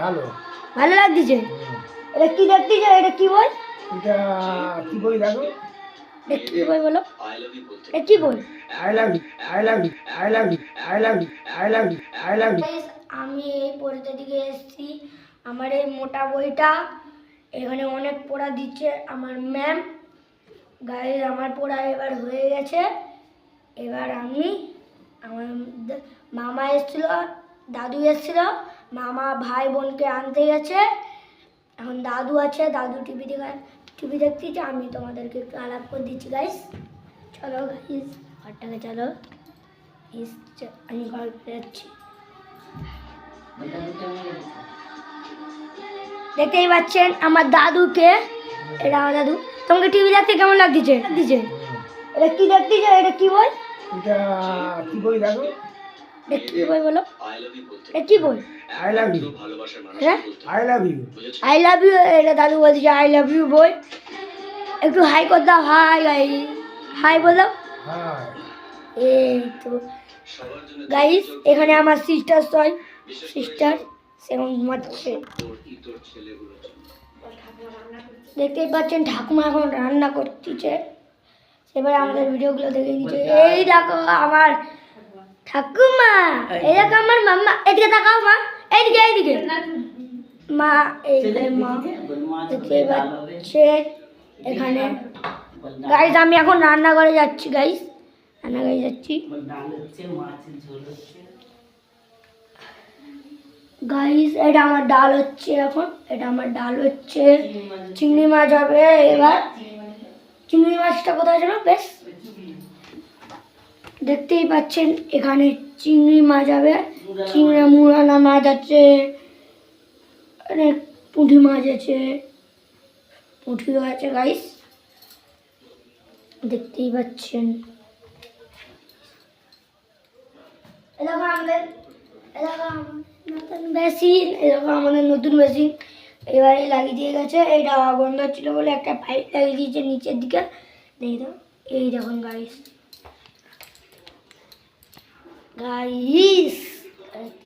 ভালো ভালো লাগছে। এটা কি দেখতেছ? এটা কি বই? এটা কি বই দেখো? এটা কি বই বলো? এটা কি বই? I love you, I love you, I love you, I love you, I love you, I love you. আমি এই পড়তে দিকে এসেছি। আমার এই মোটা বইটা, এখানে অনেক পড়া দিচ্ছে আমার ম্যাম। গাইজ আমার পড়া এবার হয়ে গেছে। এবার আমি আমার মামা এসেছিল, দাদু এসেছিল, মামা ভাই বোনকে আনতে গেছে। এখন দাদু আছে, দাদু টিভি দেখতেছে। আমি তোমাদেরকে একটু আলাপ করে দিচ্ছি গাইস। চলো গাইস ঘরটাকে চলো। আমি ঘর যাচ্ছি। দেখতেই পাচ্ছেন আমার দাদুকে। এটা আমার দাদু। তোমাকে টিভি দেখতে কেমন লাগছে? এটা কি দেখতেছ? এটা কি বই? এটা কি বই দেখো? এটা কি বই বলো? এটা কি বই? আই লাভ ইউ, হ্যাঁ I love you. I love you. এটা দাদু বলছে আই লাভ ইউ বই। একটু হাই কর দাও। হাই হাই হাই বলো। হ্যাঁ, এই তো গাইস, এখানে আমার সিস্টার সেমন ঘুমাচ্ছে। দেখতেই পাচ্ছেন ঠাকুমা এখন রান্না করতেছে। এবারে আমাদের ভিডিওগুলো দেখে নিচ্ছে। এই দেখো আমার ঠাকুমা, এই দেখো আমার মাম্মা। এদিকে তাকাও মা, এইদিকে মা। এই মা দেখতে পাচ্ছে এখানে। গাইস আমি এখন রান্নাঘরে যাচ্ছি। গাইস এটা আমার ডাল হচ্ছে এখন। চিংড়ি মাছ হবে এবার। চিংড়ি মাছটা কোথায় যেন? বেশ দেখতেই পাচ্ছেন এখানে চিংড়ি মাছ হবে। চিংড়ি মুরানা মাছ আছে, অনেক পুঁটি মাছ আছে, পুঁটিও আছে গাইস দেখতেই পাচ্ছেন। আমাদের নতুন মেশিন এবারে লাগিয়ে দিয়ে গেছে। এইটা বন্ধ হচ্ছিল বলে একটা পাইপ লাগিয়ে দিয়েছে নিচের দিকে। দেখি তো, এই দেখুন গাইস।